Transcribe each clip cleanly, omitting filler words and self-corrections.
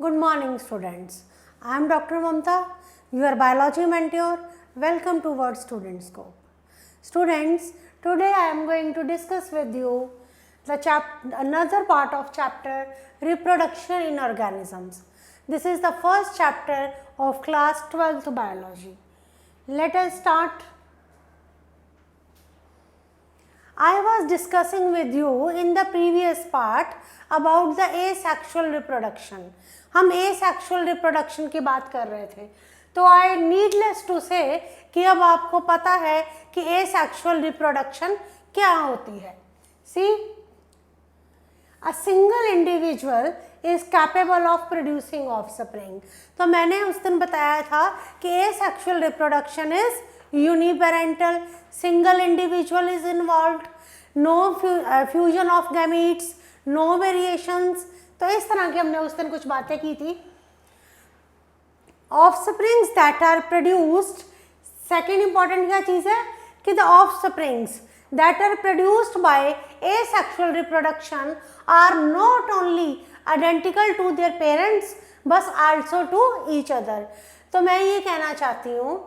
Good morning, students. I am Dr. Mamta, your biology mentor. Welcome to Word Student Scope. Students, today I am going to discuss with you another part of chapter Reproduction in Organisms. This is the first chapter of class 12th biology. Let us start. I was discussing with you in the previous part about the asexual reproduction. हम asexual reproduction की बात कर रहे थे, तो I needless to say कि अब आपको पता है कि asexual reproduction क्या होती है. See, a single individual is capable of producing offspring. तो मैंने उस दिन बताया था कि asexual reproduction is uniparental, single individual is involved, no fusion of gametes, no variations. तो इस तरह की हमने उस दिन कुछ बातें की थी. Offsprings that are produced, second important क्या चीज़ है कि the offsprings that are produced by asexual reproduction are not only identical to their parents but also to each other. तो मैं ये कहना चाहती हूँ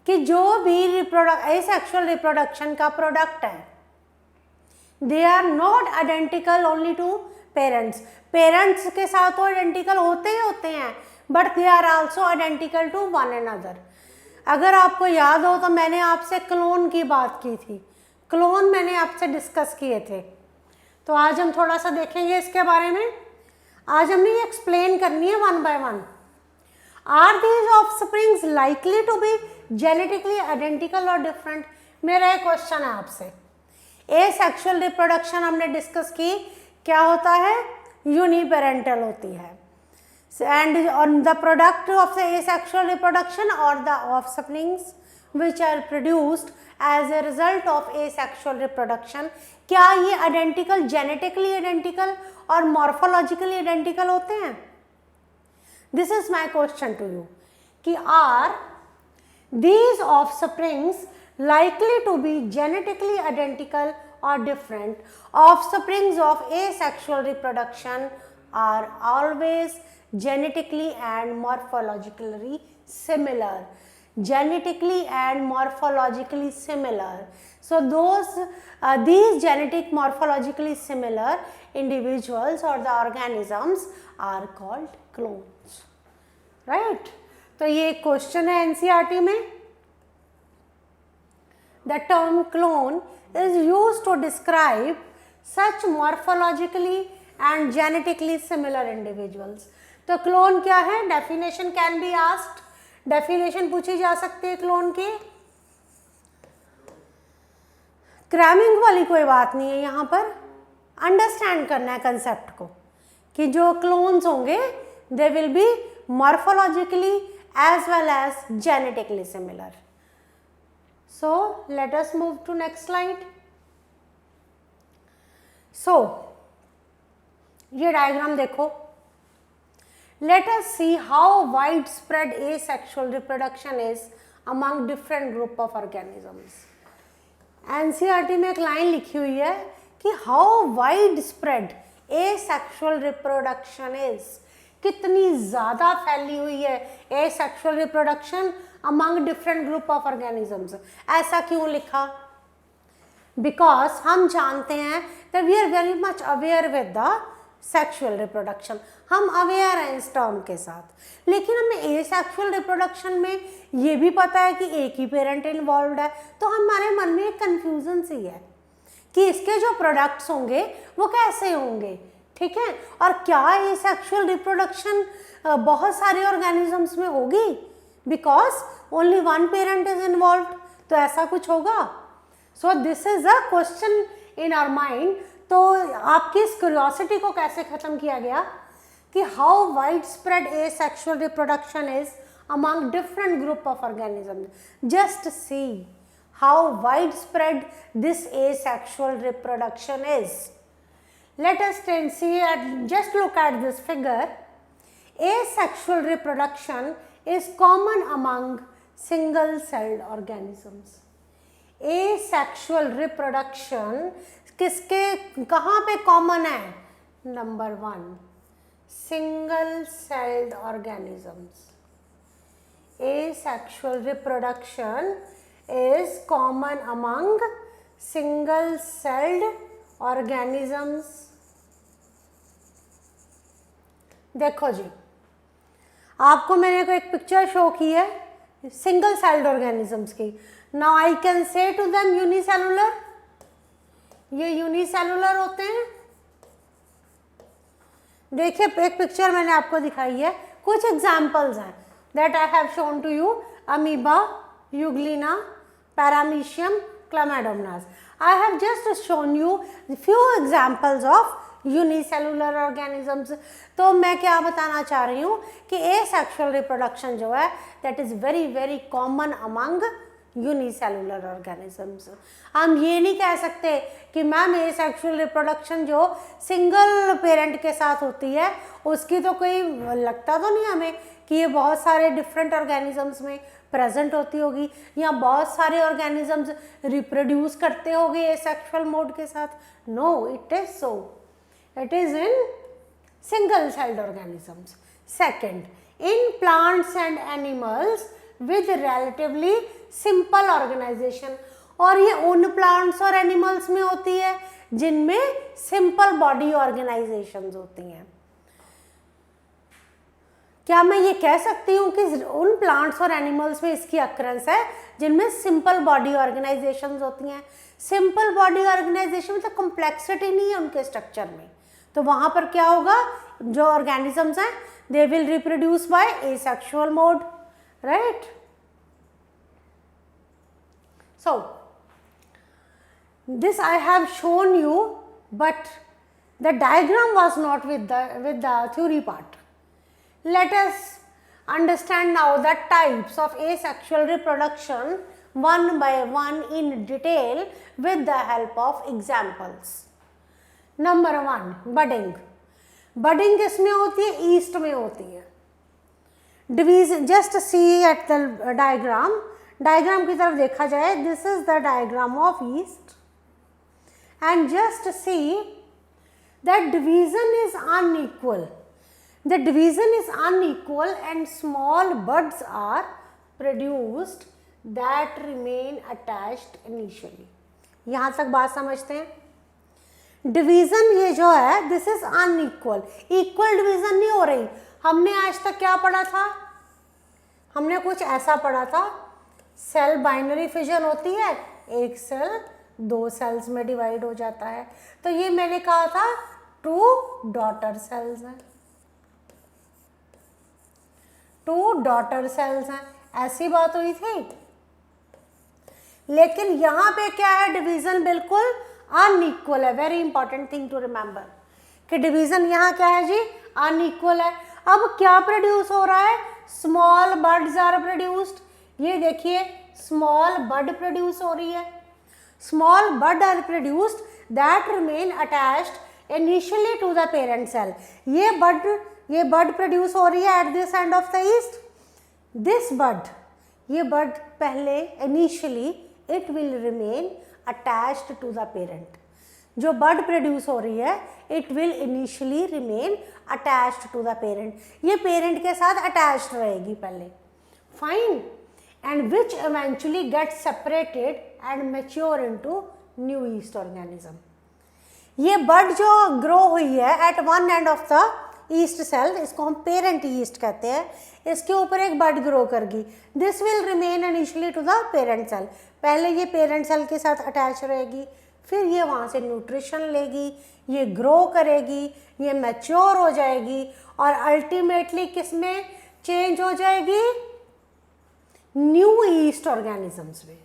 कि जो भी asexual reproduction का प्रोडक्ट है, they are not identical only to parents. Parents के साथ तो आइडेंटिकल होते हैं, but they are also identical to one another. अगर आपको याद हो तो मैंने आपसे क्लोन की बात की थी, क्लोन मैंने आपसे डिस्कस किए थे. तो आज हम थोड़ा सा देखेंगे इसके बारे में. आज हमने ये एक्सप्लेन करनी है one by one. Are these offsprings likely to be genetically identical और डिफरेंट? मेरा एक क्वेश्चन है आपसे. एसेक्सुअल रिप्रोडक्शन हमने डिस्कस की, क्या होता है? यूनिपेरेंटल होती है. And on the product of the asexual reproduction और the offsprings which are produced as a result of asexual reproduction, क्या ये आइडेंटिकल, जेनेटिकली आइडेंटिकल और मॉर्फोलॉजिकली आइडेंटिकल होते हैं? This is my question to you कि are these offsprings likely to be genetically identical or different? Offsprings of asexual reproduction are always genetically and morphologically similar. Genetically and morphologically similar. So these genetic morphologically similar individuals or the organisms are called clones, right? तो ये question है NCERT में. The term clone is used to describe such morphologically and genetically similar individuals. तो clone क्या है? Definition can be asked. Definition पूछी जा सकती है क्लोन की. क्रैमिंग वाली कोई बात नहीं है यहाँ पर. अंडरस्टैंड करना है कंसेप्ट को कि जो क्लोन्स होंगे they will be morphologically as well as genetically similar. So let us move to next slide. So ये डायग्राम देखो. Let us see how widespread asexual reproduction is among different group of organisms. NCERT में एक line लिखी हुई है कि how widespread asexual reproduction is. कितनी ज़्यादा फैली हुई है asexual reproduction among different group of organisms. ऐसा क्यों लिखा? बिकॉज हम जानते हैं that we are very much aware with the sexual reproduction. हम अवेयर हैं इस टर्म के साथ, लेकिन हमें एसेक्सुअल रिप्रोडक्शन में ये भी पता है कि एक ही पेरेंट इन्वॉल्व है. तो हमारे मन में एक कन्फ्यूजन सी है कि इसके जो प्रोडक्ट्स होंगे वो कैसे होंगे. ठीक है, और क्या एसेक्सुअल रिप्रोडक्शन बहुत सारे ऑर्गेनिजम्स में होगी? Because only one parent is involve, तो ऐसा कुछ होगा. So this is a question in our mind. तो आपकी इस क्यूरियोसिटी को कैसे खत्म किया गया कि how wide spread asexual reproduction is among different group of organisms. Just see how wide spread this asexual reproduction is. Let us see and just look at this figure. Asexual reproduction is common among single-celled organisms. Asexual reproduction किसके, कहाँ पे common है? Number 1, single celled organisms. Asexual reproduction is common among single celled organisms. देखो जी, आपको मैंने को एक picture show की है सिंगल सेल्ड ऑर्गेनिजम्स की. Now I can say to them unicellular. ये यूनिसेलुलर होते हैं. देखिए एक पिक्चर मैंने आपको दिखाई है, कुछ एग्जाम्पल्स हैं that I have shown to you. Amoeba, euglena, paramecium, chlamydomonas. I have just shown you few examples of unicellular organisms. तो मैं क्या बताना चाह रही हूँ कि एसेक्सुअल रिप्रोडक्शन जो है that is very very common among unicellular organisms. हम ये नहीं कह सकते कि मैम एसेक्सुअल रिप्रोडक्शन जो सिंगल पेरेंट के साथ होती है उसकी तो कोई लगता तो नहीं हमें कि ये बहुत सारे डिफरेंट ऑर्गेनिजम्स में प्रेजेंट होती होगी या बहुत सारे ऑर्गेनिजम्स रिप्रोड्यूस करते होंगे एसेक्सुअल मोड के साथ. No, it is so. It is in single celled organisms. Second, in plants and animals with relatively simple organisation. और ये उन प्लांट्स और एनिमल्स में होती है जिनमें सिंपल बॉडी ऑर्गेनाइजेशंस होती हैं. क्या मैं ये कह सकती हूँ कि उन प्लांट्स और एनिमल्स में इसकी अक्रेंस है जिनमें सिंपल बॉडी ऑर्गेनाइजेशंस होती हैं. सिंपल बॉडी ऑर्गेनाइजेशन में तो कॉम्प्लेक्सिटी नहीं है उनके स्ट्रक्चर में, तो वहाँ पर क्या होगा, जो ऑर्गेनिजम्स हैं they will reproduce by asexual mode, right. So this I have shown you, but the diagram was not with the theory part. Let us understand now the types of asexual reproduction one by one in detail with the help of examples. Number 1, budding. Budding किसमें होती है? East में होती है. Division, just see at the diagram. Diagram की तरफ देखा जाए, this is the diagram of yeast, and just see that division is unequal. The division is unequal and small buds are produced that remain attached initially. यहाँ तक बात समझते हैं. Division ये जो है this is unequal. Equal division नहीं हो रही. हमने आज तक क्या पढ़ा था? हमने कुछ ऐसा पढ़ा था, सेल बाइनरी फिजन होती है, एक सेल 2 सेल्स में डिवाइड हो जाता है. तो ये मैंने कहा था 2 डॉटर सेल्स हैं, 2 डॉटर सेल्स हैं, ऐसी बात हुई थी. लेकिन यहाँ पे क्या है, डिवीजन बिल्कुल अनइक्वल है. Very important thing to remember कि डिवीजन यहाँ क्या है जी, अनइक्वल है. अब क्या प्रोड्यूस हो रहा है? Small buds are produced. ये देखिए स्मॉल बड प्रोड्यूस हो रही है. Small bud are produced that remain attached initially to the parent cell. ये बड प्रोड्यूस हो रही है at this end of the yeast. This bud, ये बड पहले initially it will remain attached to the parent. जो bud produce हो रही है it will initially remain attached to the parent. ये पेरेंट के साथ अटैच्ड रहेगी पहले, fine, and which eventually gets separated and mature into new yeast organism. ये बड जो ग्रो हुई है at one end of the yeast cell, इसको हम parent yeast कहते हैं, इसके ऊपर एक बड ग्रो करगी. This will remain initially to the parent cell. पहले ये parent cell के साथ अटैच रहेगी, फिर ये वहाँ से न्यूट्रिशन लेगी, ये ग्रो करेगी, ये मैच्योर हो जाएगी और अल्टीमेटली किस में चेंज हो जाएगी? न्यू ईस्ट ऑर्गेनिजम्स में.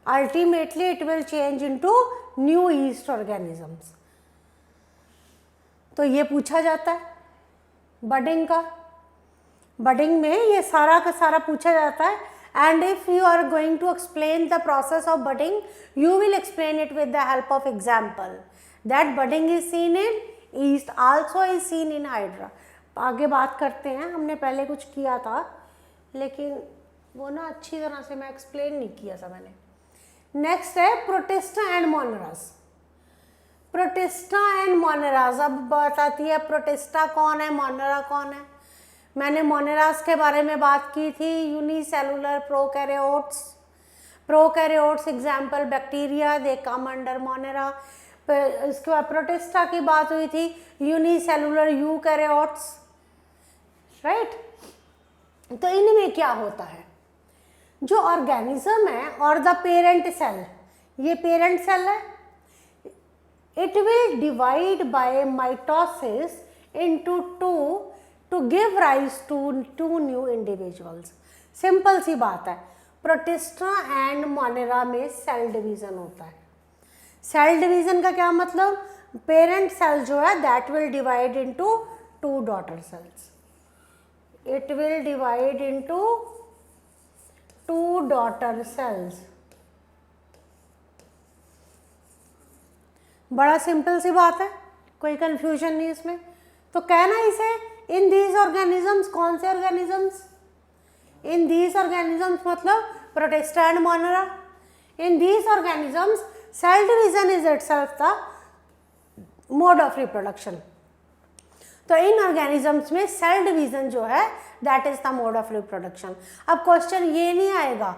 Ultimately it will change into new east organisms. तो ये पूछा जाता है बडिंग का. बडिंग में ये सारा का सारा पूछा जाता है. And if you are going to explain the process of budding, you will explain it with the help of example. That budding is seen in yeast, also is seen in hydra. आगे बात करते हैं. हमने पहले कुछ किया था लेकिन वो ना अच्छी तरह से मैं एक्सप्लेन नहीं किया था मैंने. नेक्स्ट है protista and monerans. Protista and monerans. अब बात आती है प्रोटिस्टा कौन है, मोनेरा कौन है। मैंने मोनेराज के बारे में बात की थी, unicellular prokaryotes. Prokaryotes example bacteria, they come under monera. इसके बाद प्रोटिस्टा की बात हुई थी, यूनिसेलुलर यूकैरियोट्स, राइट। तो इनमें क्या होता है, जो ऑर्गेनिज्म है और द पेरेंट सेल, ये पेरेंट सेल है, it will divide by mitosis into two to give rise to two new individuals। Simple सी बात है, प्रोटिस्टा एंड मोनेरा में सेल डिवीजन होता है। सेल डिवीजन का क्या मतलब, पेरेंट सेल जो है that will divide into two daughter cells, it will divide into two daughter cells. बड़ा सिंपल सी बात है, कोई कंफ्यूजन नहीं इसमें। तो कहना इसे इन दीज ऑर्गेनिजम्स, कौन से ऑर्गेनिजम्स, इन दीज ऑर्गेनिजम्स मतलब protista and monera. In these organisms cell division is itself the mode of reproduction. तो इन ऑर्गेनिजम्स में सेल डिवीजन जो है that is the mode of reproduction. अब क्वेश्चन ये नहीं आएगा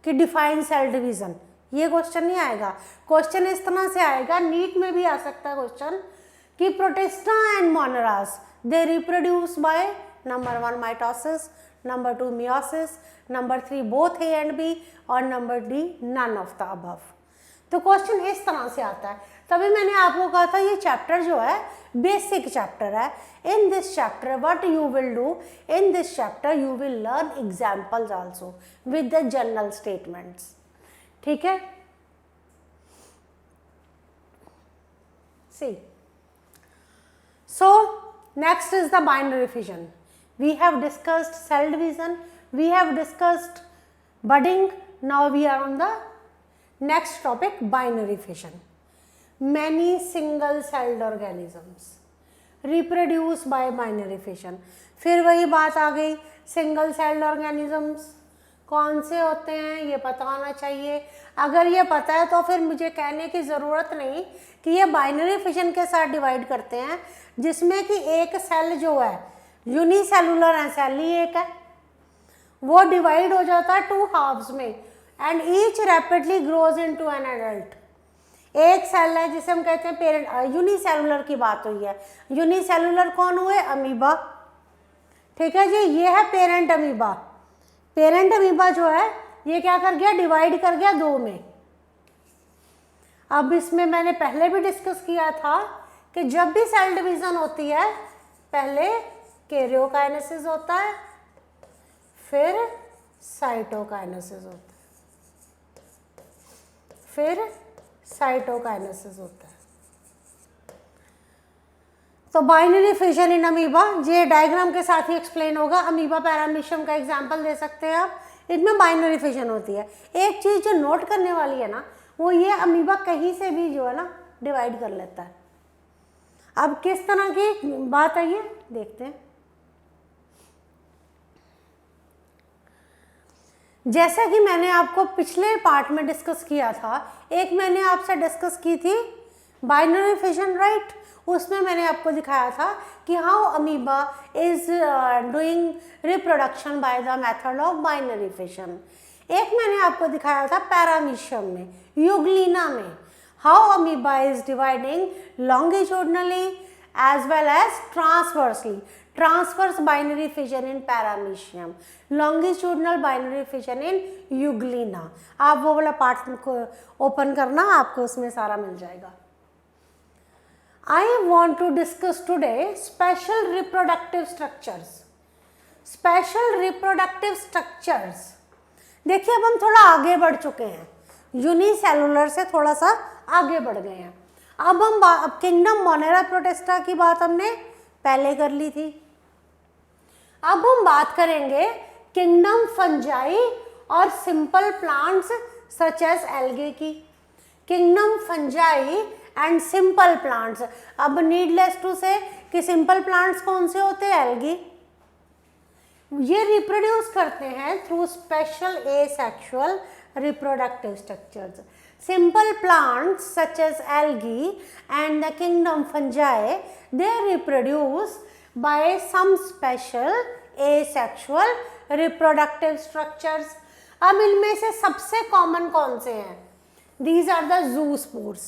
कि डिफाइन सेल डिवीजन, ये क्वेश्चन नहीं आएगा। क्वेश्चन इस तरह से आएगा, नीट में भी आ सकता है क्वेश्चन कि protista and moneras they reproduce by number 1 mitosis, number 2 meiosis, number 3 both A and B और number D none of the above. तो क्वेश्चन इस तरह से आता है। तभी मैंने आपको कहा था ये चैप्टर जो है बेसिक चैप्टर है। In this chapter what you will do, in this chapter you will learn examples also with the general statements, ठीक है। See, so next is the binary fission. We have discussed cell division, we have discussed budding, now we are on the next topic, binary fission. Many single celled organisms reproduce by binary fission। फिर वही बात आ गई, single celled organisms कौन से होते हैं ये पता होना चाहिए। अगर ये पता है तो फिर मुझे कहने की ज़रूरत नहीं कि ये बाइनरी फिशन के साथ डिवाइड करते हैं, जिसमें कि एक सेल जो है यूनिसेलुलर है, सेल ही एक है, वो डिवाइड हो जाता है टू हाफ्स में and each rapidly grows into an adult. एक सेल है जिसे हम कहते हैं पेरेंट, यूनिसेलुलर की बात हुई है। यूनिसेलुलर कौन हुए, अमीबा, ठीक है जी, ये है पेरेंट अमीबा। पेरेंट अमीबा जो है ये क्या कर गया, डिवाइड कर गया दो में। अब इसमें मैंने पहले भी डिस्कस किया था कि जब भी सेल डिवीजन होती है पहले कैरियोकाइनेसिस होता है, फिर साइटोकाइनेसिस होता है, फिर साइटोकाइनेसिस होता है। तो बाइनरी फिशन इन अमीबा, ये डायग्राम के साथ ही एक्सप्लेन होगा। अमीबा पैरामीशियम का एग्जांपल दे सकते हैं आप, इनमें बाइनरी फिशन होती है। एक चीज़ जो नोट करने वाली है ना, वो ये अमीबा कहीं से भी जो है ना डिवाइड कर लेता है। अब किस तरह की बात है ये देखते हैं। जैसा कि मैंने आपको पिछले पार्ट में डिस्कस किया था, एक मैंने आपसे डिस्कस की थी बाइनरी फिशन, राइट। उसमें मैंने आपको दिखाया था कि how amoeba is doing reproduction by the method of binary fission. एक मैंने आपको दिखाया था पैरामीशियम में, यूग्लिना में, how amoeba is dividing longitudinally as well as transversely. Transverse binary fission in paramecium, longitudinal binary fission in euglena. आप वो वाला पार्ट को ओपन करना, आपको उसमें सारा मिल जाएगा। I want to discuss today special reproductive structures. Special reproductive structures. देखिए अब हम थोड़ा आगे बढ़ चुके हैं, यूनिसेलुलर से थोड़ा सा आगे बढ़ गए हैं। अब किंगडम मोनेरा प्रोटिस्टा की बात हमने पहले कर ली थी। अब हम बात करेंगे किंगडम फंजाई और simple plants such as algae की। Kingdom fungi and simple plants. अब नीडलेस टू से कि सिंपल प्लांट्स कौन से होते हैं, एल्गी। ये रिप्रोड्यूस करते हैं through special asexual reproductive structures. Simple plants such as algae and the kingdom fungi, they reproduce by some special asexual reproductive structures. अब इनमें से सबसे कॉमन कौन से हैं? These are the zoospores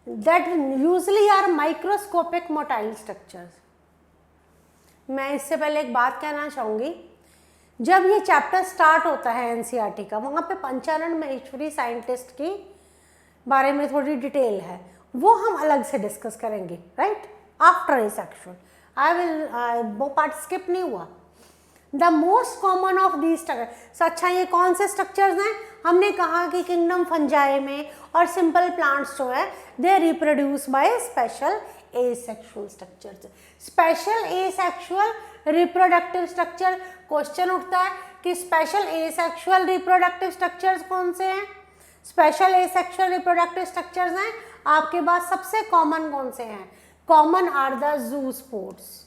that usually are microscopic motile structures. मैं इससे पहले एक बात कहना चाहूँगी, जब ये चैप्टर स्टार्ट होता है एनसीईआरटी का, वहाँ पे पंचानन महेश्वरी साइंटिस्ट की बारे में थोड़ी डिटेल है, वो हम अलग से डिस्कस करेंगे, right, after asexual. I will वो पार्ट स्किप नहीं हुआ. The most common of these structure. अच्छा, ये कौन से स्ट्रक्चर्स हैं? हमने कहा कि किंगडम फंजाई में और सिंपल प्लांट्स जो है दे reproduce by special asexual structures. Special asexual reproductive structure. Question उठता है कि स्पेशल एसेक्सुअल रिप्रोडक्टिव स्ट्रक्चर्स कौन से हैं? स्पेशल एसेक्सुअल रिप्रोडक्टिव स्ट्रक्चर्स हैं आपके पास. सबसे कॉमन कौन से हैं? Common are the zoospores.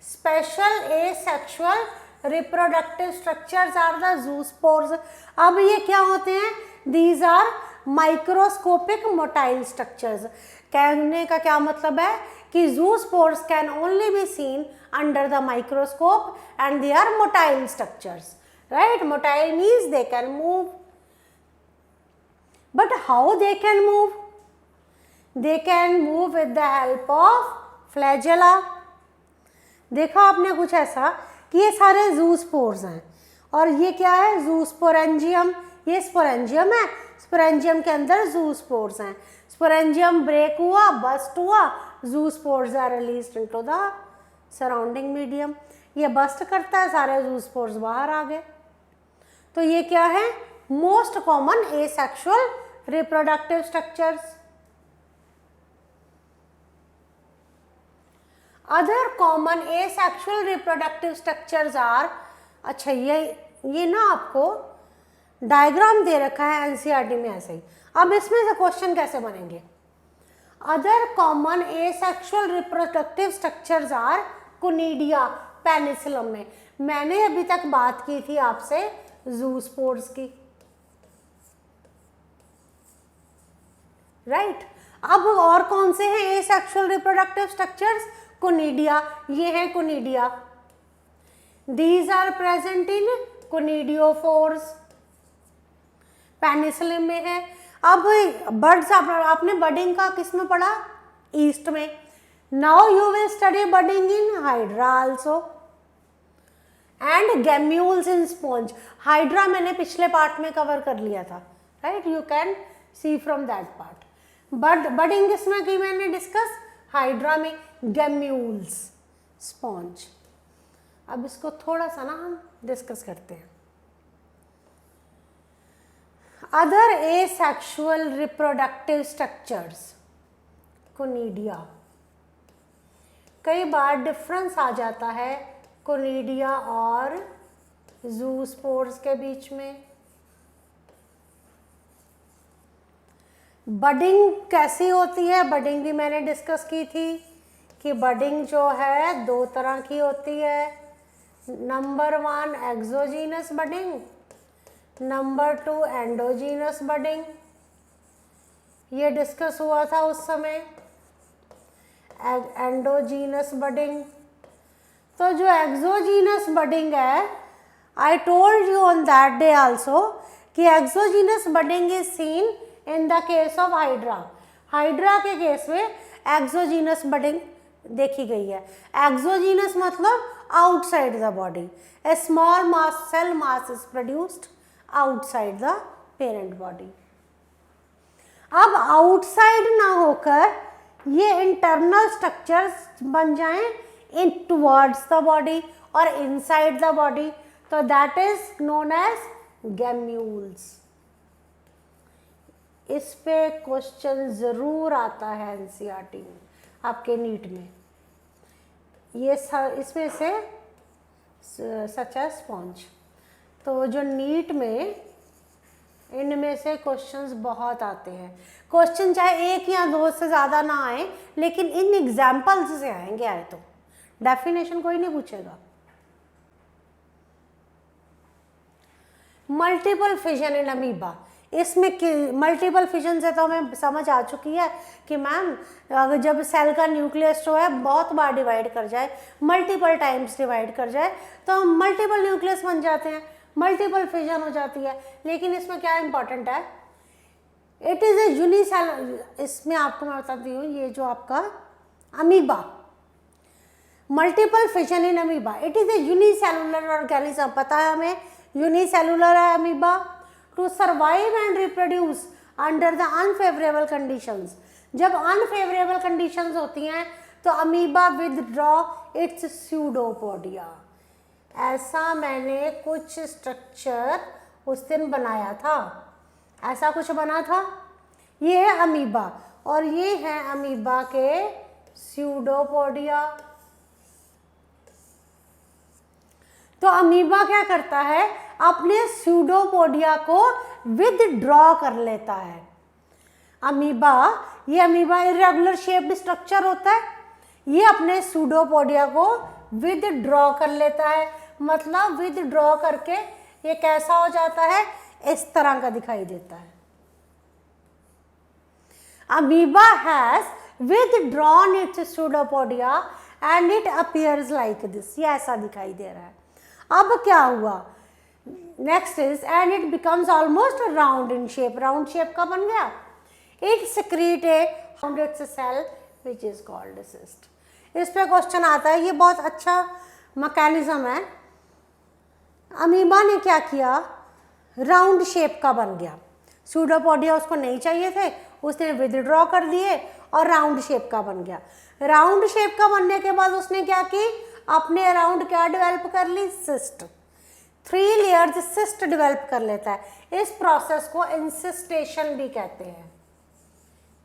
Special asexual reproductive structures are the zoospores. अब ये क्या होते हैं? These are microscopic motile structures. कहने का क्या मतलब है कि zoospores can only be seen under the microscope and they are motile structures, right? Motile means they can move. But how they can move? They can move with the help of flagella. देखा आपने कुछ ऐसा कि ये सारे zoospores हैं और ये क्या है? जूस्पोरेंजियम. ये स्पोरेंजियम है. स्पोरेंजियम के अंदर जूस्पोर्स हैं. स्पोरेंजियम ब्रेक हुआ, बस्ट हुआ, zoospores are released into the surrounding medium. ये बस्ट करता है, सारे जूस्पोर्स बाहर आ गए. तो ये क्या है? Most common asexual reproductive structures. Other common asexual reproductive structures are. अच्छा, ये ना आपको डायग्राम दे रखा है एनसीईआरटी में ऐसे ही. अब इसमें से क्वेश्चन कैसे बनेंगे? Other common asexual reproductive structures are conidia. Penicillium में मैंने अभी तक बात की थी आपसे जूस्पोर्स की, राइट. अब और कौन से हैं एसेक्सुअल रिप्रोडक्टिव स्ट्रक्चर्स? कोनिडिया. ये हैं conidia. These are present in conidiophores. Penicillium में है. अब बर्ड्स, आपने बडिंग का किस में पढ़ा? ईस्ट में. Now you will study budding in hydra also and gemmules in sponge. Hydra मैंने पिछले पार्ट में कवर कर लिया था, right. You can see from that part. But budding किसमें की मैंने डिस्कस? हाइड्रा में. Gemmules, sponge. अब इसको थोड़ा सा ना हम डिस्कस करते हैं. Other asexual reproductive structures, conidia. कई बार डिफरेंस आ जाता है कोनिडिया और जूस्पोर्स के बीच में. बडिंग कैसी होती है? बडिंग भी मैंने डिस्कस की थी कि बडिंग जो है दो तरह की होती है. Number 1 exogenous budding, number 2 endogenous budding. ये डिस्कस हुआ था उस समय, एंडोजीनस बडिंग. तो जो एक्सोजीनस बडिंग है, I told you on that day also कि exogenous budding is seen in the case of hydra. Hydra के केस में एक्सोजीनस बडिंग देखी गई है. एक्सोजीनस मतलब outside the body. A small mass cell mass is produced outside the parent body. अब outside ना होकर ये इंटरनल स्ट्रक्चर्स बन जाएं इन टुवर्ड्स द बॉडी और इनसाइड द बॉडी, तो that is known as gemmules. इस पे क्वेश्चन जरूर आता है एनसीईआरटी में, आपके नीट में. ये इसमें से सच है स्पॉन्ज. तो जो नीट में इनमें से क्वेश्चंस बहुत आते हैं. क्वेश्चन चाहे एक या दो से ज़्यादा ना आए, लेकिन इन एग्जाम्पल्स से आएंगे. आए तो डेफिनेशन कोई नहीं पूछेगा. Multiple fission in amoeba. इसमें मल्टीपल फिजन से तो हमें समझ आ चुकी है कि मैम अगर जब सेल का न्यूक्लियस जो है बहुत बार डिवाइड कर जाए, मल्टीपल टाइम्स डिवाइड कर जाए, तो मल्टीपल न्यूक्लियस बन जाते हैं, मल्टीपल फिजन हो जाती है। लेकिन इसमें क्या इंपॉर्टेंट है, इट इज़ ए यूनिसेल। इसमें आपको मैं बताती हूँ, ये जो आपका amoeba, multiple fission in amoeba, it is a unicellular organism. पता है हमें यूनिसेलुलर है amoeba. To survive and reproduce under the unfavourable conditions. जब अनफेवरेबल कंडीशंस होती हैं तो अमीबा विदड्रॉ इट्स स्यूडोपोडिया। ऐसा मैंने कुछ स्ट्रक्चर उस दिन बनाया था, ऐसा कुछ बना था। ये है अमीबा और ये है अमीबा के स्यूडोपोडिया। तो अमीबा क्या करता है, अपने स्यूडोपोडिया को विदड्रॉ कर लेता है। अमीबा, ये अमीबा इरेगुलर शेप्ड स्ट्रक्चर होता है, ये अपने स्यूडोपोडिया को विदड्रॉ कर लेता है। मतलब विदड्रॉ करके ये कैसा हो जाता है, इस तरह का दिखाई देता है। Amoeba has withdrawn its pseudopodia and it appears like this। ये ऐसा दिखाई दे रहा है। अब क्या हुआ, next is and it becomes almost round in shape. Round shape का बन गया। It secrete a rounded cell which is called a cyst। इस पे क्वेश्चन आता है, ये बहुत अच्छा मैकेनिज्म है। अमीबा ने क्या किया, राउंड शेप का बन गया। स्यूडोपोडिया उसको नहीं चाहिए थे, उसने विदड्रॉ कर दिए और राउंड शेप का बन गया। राउंड शेप का बनने के बाद उसने क्या की, अपने अराउंड क्या डेवलप कर ली, सिस्ट। 3 लेयर्स सिस्ट डेवलप कर लेता है। इस प्रोसेस को इंसिस्टेशन भी कहते हैं,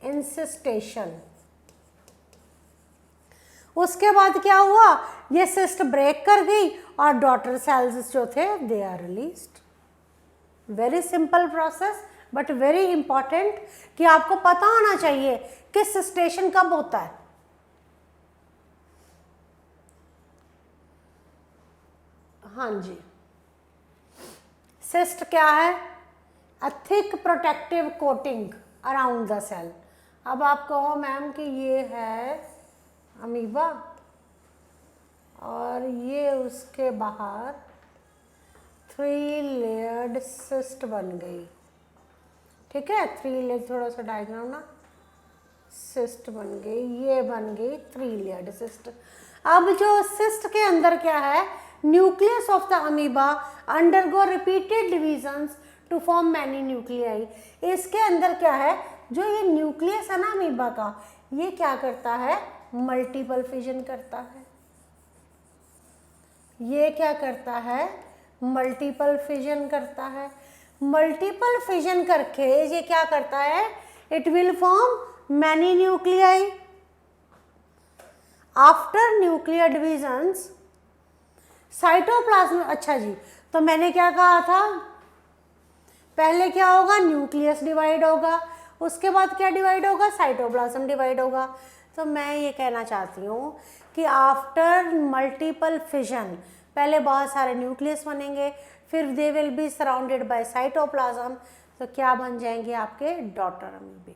इंसिस्टेशन। उसके बाद क्या हुआ, ये सिस्ट ब्रेक कर गई और डॉटर सेल्स जो थे they are released. Very simple process but very important कि आपको पता होना चाहिए कि सिस्टेशन कब होता है। हाँ जी, सिस्ट क्या है, a thick protective coating around the cell. अब आप कहो मैम कि ये है अमीबा और ये उसके बाहर 3 लेयर्ड सिस्ट बन गई, ठीक है। 3 लेयर, थोड़ा सा डायग्राम ना, सिस्ट बन गई, ये बन गई 3 लेयर्ड सिस्ट। अब जो सिस्ट के अंदर क्या है, nucleus of the amoeba undergo repeated divisions to form many nuclei. इसके अंदर क्या है, जो ये न्यूक्लियस है ना अमीबा का, ये क्या करता है, मल्टीपल फिजन करता है। ये क्या करता है, मल्टीपल फिजन करता है। मल्टीपल फिजन करके ये क्या करता है, it will form many nuclei. After nuclear divisions cytoplasm. अच्छा जी, तो मैंने क्या कहा था, पहले क्या होगा, न्यूक्लियस डिवाइड होगा, उसके बाद क्या डिवाइड होगा, साइटोप्लाज्म डिवाइड होगा। तो मैं ये कहना चाहती हूँ कि आफ्टर मल्टीपल फिजन पहले बहुत सारे न्यूक्लियस बनेंगे, फिर they will be surrounded by cytoplasm. तो क्या बन जाएंगे आपके डॉटर अमीबे,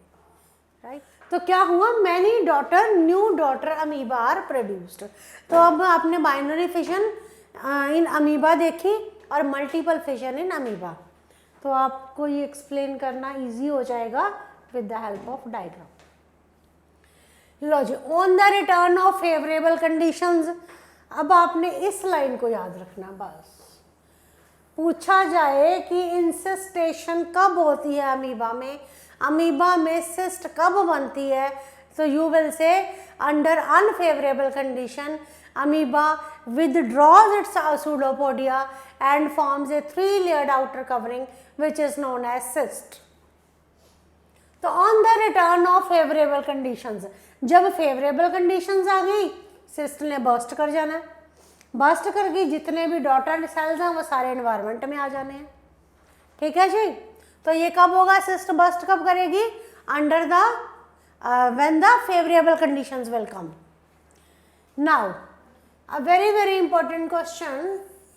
राइट। तो क्या हुआ, many daughter, new daughter amoeba are produced. तो अब आपने बाइनरी फिजन इन अमीबा देखी और मल्टीपल फिजन इन अमीबा। तो आपको ये एक्सप्लेन करना इजी हो जाएगा with the help of diagram. लो जी, on the return of favourable conditions. अब आपने इस लाइन को याद रखना, बस पूछा जाए कि इंसिस्टेशन कब होती है अमीबा में, अमीबा में सिस्ट कब बनती है, तो you will say under unfavourable condition amoeba withdraws its pseudopodia and forms a 3-layered outer covering which is known as cyst. तो on the return of favorable conditions, जब favorable conditions आ गई, cyst ने burst कर जाना है, burst कर गई, जितने भी डॉटर सेल्स हैं वो सारे एनवायरनमेंट में आ जाने हैं, ठीक है जी। तो ये कब होगा, cyst burst कब करेगी, under the when the favorable conditions will come. Now a very very important question,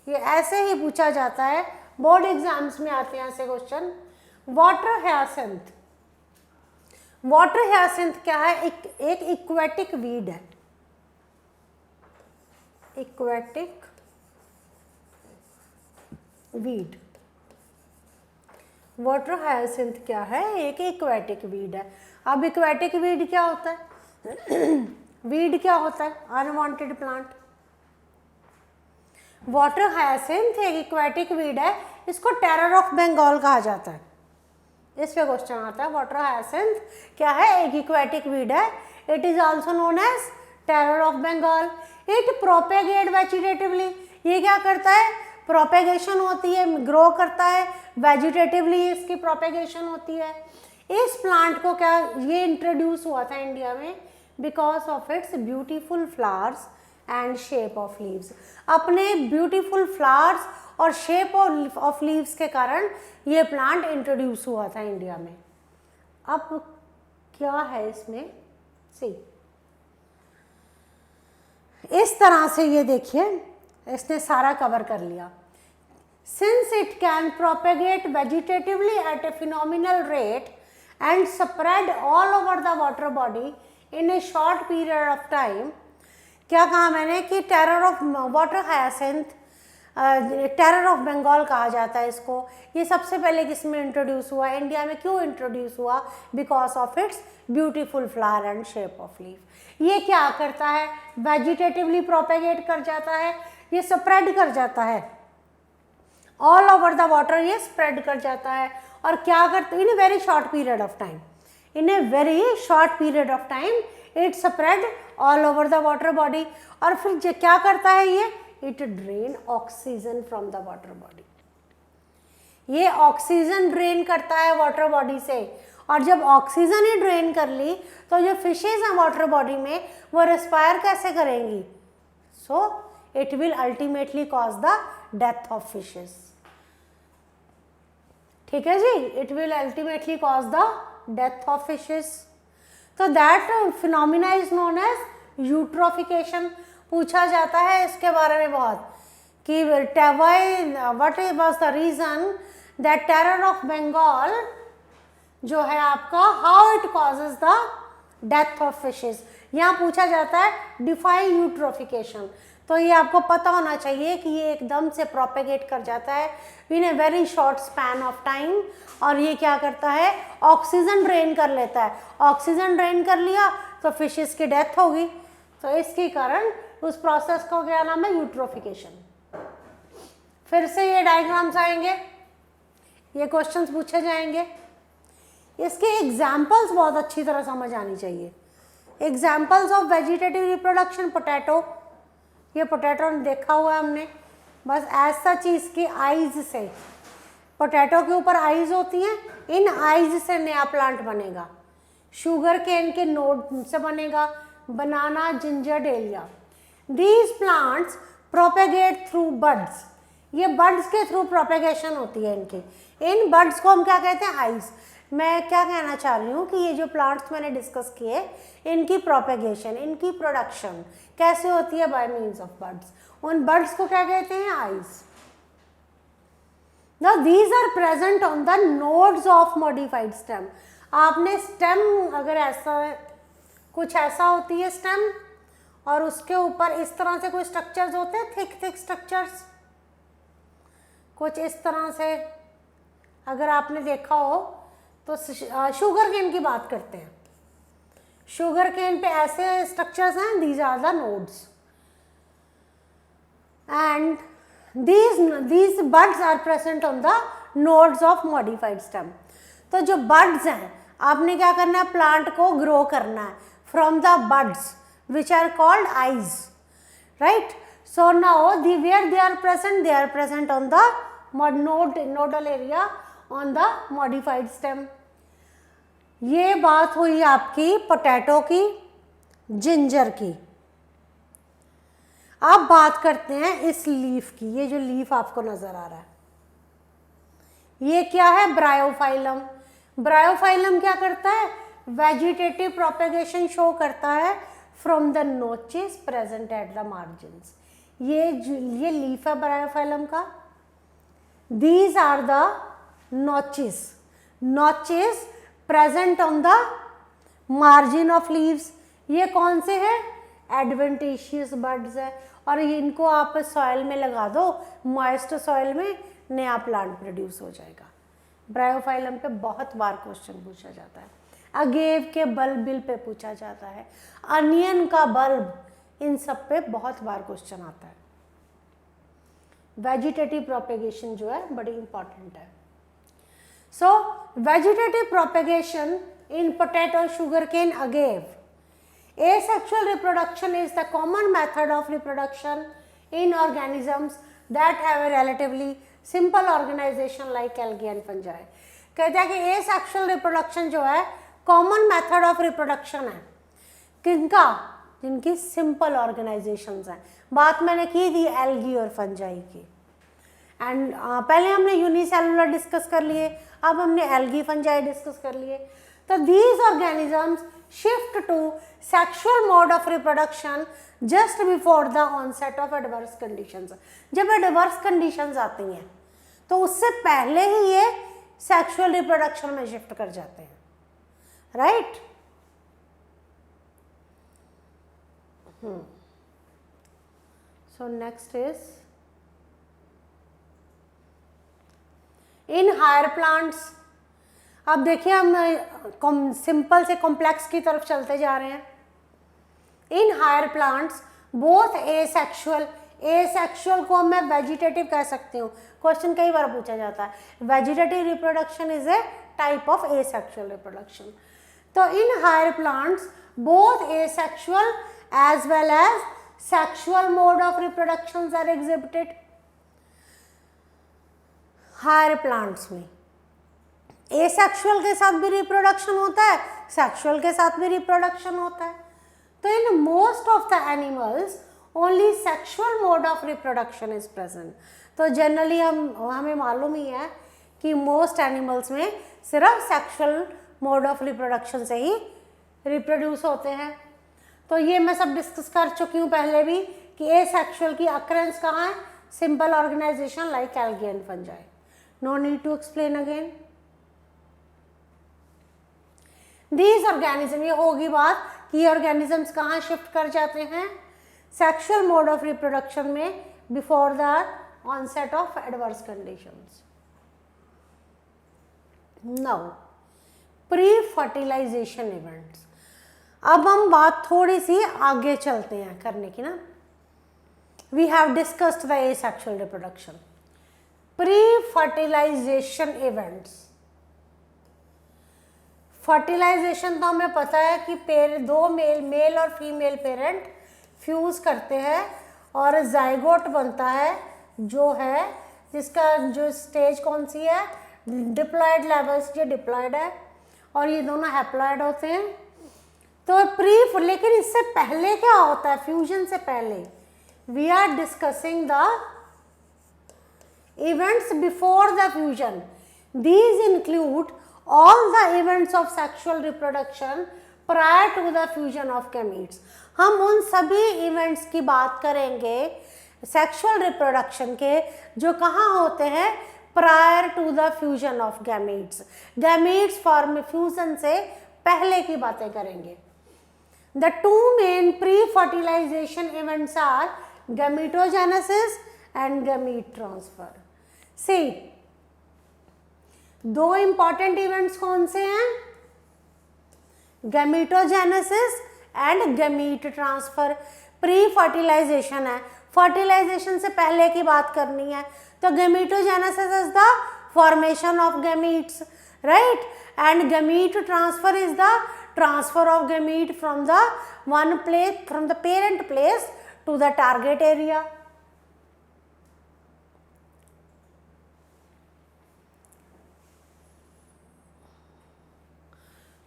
ये ऐसे ही पूछा जाता है बोर्ड एग्जाम्स में आते हैं ऐसे question. Water hyacinth, water hyacinth क्या है? एक इक्वेटिक वीड है, इक्वेटिक वीड। वाटर हायसिंथ क्या है? एक इक्वेटिक वीड है। अब इक्वेटिक वीड क्या होता है? वीड क्या होता है? Unwanted plant. वाटर हायसिंथ एक इक्वेटिक वीड है, इसको टेरर ऑफ बंगाल कहा जाता है। इस पे क्वेश्चन आता है, वाटर हायसिंथ क्या है? एक इक्वेटिक वीड है। It is also known as terror of Bengal. It propagate vegetatively, ये क्या करता है? प्रोपेगेशन होती है, ग्रो करता है, वेजिटेटिवली इसकी प्रोपेगेशन होती है। इस प्लांट को क्या ये इंट्रोड्यूस हुआ था इंडिया में because of its beautiful flowers and shape of leaves. अपने ब्यूटीफुल फ्लावर्स और शेप ऑफ लीव्स के कारण ये प्लांट इंट्रोड्यूस हुआ था इंडिया में। अब क्या है इसमें? सी इस तरह से ये देखिए, इसने सारा कवर कर लिया। Since it can propagate vegetatively at a phenomenal rate and spread all over the water body in a short period of time. क्या कहा मैंने कि terror of water hyacinth, terror of Bengal कहा जाता है इसको। ये सबसे पहले किस में इंट्रोड्यूस हुआ? इंडिया में। क्यों इंट्रोड्यूस हुआ? Because of its beautiful flower and shape of leaf. ये क्या करता है? वेजिटेटिवली प्रोपेगेट कर जाता है, ये स्प्रेड कर जाता है ऑल ओवर द वाटर, ये स्प्रेड कर जाता है। और क्या करता है? In a very short period of time, in a very short period of time it spread all over the water body. और फिर क्या करता है ये? It drain oxygen from the water body. ये ऑक्सीजन ड्रेन करता है वाटर बॉडी से, और जब ऑक्सीजन ही ड्रेन कर ली तो जो फिशेज हैं वाटर बॉडी में वो रेस्पायर कैसे करेंगी? So it will ultimately cause the death of fishes. ठीक है जी, it will ultimately cause the death of fishes. तो that phenomena is known as eutrophication. पूछा जाता है इसके बारे में बहुत कि what was the reason that terror of Bengal जो है आपका, how it causes the death of fishes. यहाँ पूछा जाता है डिफाइन यूट्रोफिकेशन। तो ये आपको पता होना चाहिए कि ये एकदम से प्रोपेगेट कर जाता है in a very short span of time. और ये क्या करता है? ऑक्सीजन ड्रेन कर लेता है। ऑक्सीजन ड्रेन कर लिया तो फिशेस की डेथ होगी। तो इसके कारण उस प्रोसेस को क्या नाम है? यूट्रोफिकेशन। फिर से ये डायग्राम्स आएंगे, ये क्वेश्चंस पूछे जाएंगे। इसके एग्जाम्पल्स बहुत अच्छी तरह समझ आनी चाहिए। Examples of vegetative reproduction, potato. ये पोटैटो देखा हुआ है हमने, बस ऐसा चीज़ की आइज से, पोटैटो के ऊपर आइज होती हैं, इन आइज से नया प्लांट बनेगा। शुगर केन के नोड से बनेगा। Banana, ginger, dahlia. These plants propagate through buds. ये बड्स के थ्रू प्रोपेगेशन होती है इनकी। इन बड्स को हम क्या कहते हैं? आइज। मैं क्या कहना चाह रही हूँ कि ये जो प्लांट्स मैंने डिस्कस किए, इनकी प्रोपेगेशन, इनकी प्रोडक्शन कैसे होती है? Bye means of buds. उन बड्स को क्या कहते हैं? Eyes. Now these are present on the nodes of modified stem. आपने स्टेम अगर ऐसा कुछ ऐसा होती है स्टेम, और उसके ऊपर इस तरह से कोई स्ट्रक्चर्स होते हैं, थिक थिक स्ट्रक्चर्स, कुछ इस तरह से अगर आपने देखा हो तो शुगर केन की बात करते हैं। शुगर केन पे ऐसे स्ट्रक्चर्स हैं, these are the nodes and these buds are present on the nodes of modified stem. तो जो buds हैं, आपने क्या करना है? प्लांट को ग्रो करना है from the buds which are called eyes, right? So now where they are present on the nodal area on the modified stem. ये बात हुई आपकी पोटैटो की, जिंजर की। अब बात करते हैं इस लीफ की। ये जो लीफ आपको नजर आ रहा है, ये क्या है? ब्रायोफाइलम। ब्रायोफाइलम क्या करता है? वेजिटेटिव प्रोपेगेशन शो करता है from the notches present at the margins. ये लीफ है ब्रायोफाइलम का। these are the notches present on the margin of leaves. ये कौन से हैं? एडवेंटिशियस बड्स है, और इनको आप सॉइल में लगा दो, मॉइस्ट सॉइल में, नया प्लांट प्रोड्यूस हो जाएगा। ब्रायोफाइलम पे बहुत बार क्वेश्चन पूछा जाता है, अगेव के बिल पे पूछा जाता है, अनियन का बल्ब, इन सब पे बहुत बार क्वेश्चन आता है। वेजिटेटिव प्रोपेगेशन जो है बड़ी इंपॉर्टेंट है। So vegetative propagation in potato, sugarcane, agave. Asexual reproduction is the common method of reproduction in organisms that have a relatively simple organization like algae and fungi. कहते हैं कि asexual reproduction जो है common method of reproduction है, किनका? जिनकी simple organizations हैं। बात मैंने की थी algae और fungi की, एंड पहले हमने यूनिसेलुलर डिस्कस कर लिए, अब हमने algae fungi डिस्कस कर लिए। तो these organisms shift to sexual mode of reproduction just before the onset of adverse conditions. जब adverse conditions आती हैं तो उससे पहले ही ये sexual reproduction में shift कर जाते हैं, right? So next is in higher plants. अब देखिए हम सिंपल से कॉम्प्लेक्स की तरफ चलते जा रहे हैं। In higher plants both asexual को मैं वेजिटेटिव कह सकती हूँ, क्वेश्चन कई बार पूछा जाता है। Vegetative reproduction is a type of asexual reproduction. तो in higher plants both asexual as well as sexual mode of reproduction are exhibited. Higher plants में एसेक्सुअल के साथ भी रिप्रोडक्शन होता है, सेक्सुअल के साथ भी रिप्रोडक्शन होता है। तो in most of the animals only sexual mode of reproduction is present. तो जनरली हमें मालूम ही है कि मोस्ट एनिमल्स में सिर्फ सेक्सुअल मोड ऑफ रिप्रोडक्शन से ही रिप्रोड्यूस होते हैं। तो ये मैं सब डिस्कस कर चुकी हूँ पहले भी कि एसेक्सुअल की अकरेंस कहाँ है? Simple organisation like algae and fungi. No need to explain again. These organisms, ये होगी बात कि ये ऑर्गेनिजम्स कहाँ शिफ्ट कर जाते हैं? सेक्सुअल मोड ऑफ रिप्रोडक्शन में before the onset of adverse conditions. Now pre fertilisation events. अब हम बात थोड़ी सी आगे चलते हैं करने की ना। We have discussed the asexual reproduction. Pre fertilisation events. Fertilisation तो हमें पता है कि दो मेल और फीमेल पेरेंट फ्यूज करते हैं और जाइगोट बनता है, जो है जिसका जो स्टेज कौन सी है? Diploid levels. ये डिप्लॉयड है और ये दोनों हैप्लॉयड होते हैं। तो लेकिन इससे पहले क्या होता है? फ्यूजन से पहले we are discussing the events before the fusion. These include all the events of sexual reproduction prior to the fusion of gametes। हम उन सभी इवेंट्स की बात करेंगे सेक्सुअल रिप्रोडक्शन के जो कहाँ होते हैं? Prior to the fusion of gametes. Gametes form fusion से पहले की बातें करेंगे। The two main pre fertilisation events are gametogenesis and gamete transfer. सी दो इंपॉर्टेंट इवेंट्स कौन से हैं? Gametogenesis and gamete transfer. Pre fertilization है, फर्टिलाइजेशन से पहले की बात करनी है। तो gametogenesis is the formation of gametes, right? And gamete transfer is the transfer of gamete from the parent place to the target area.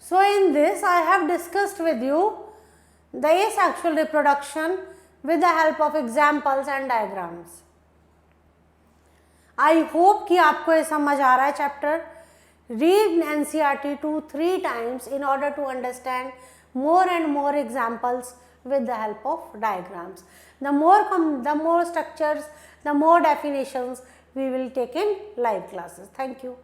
So in this I have discussed with you the asexual reproduction with the help of examples and diagrams. I hope कि आपको ये समझ आ रहा है chapter. Read NCERT 2-3 times in order to understand more and more examples with the help of diagrams. The more structures, the more definitions we will take in live classes. Thank you.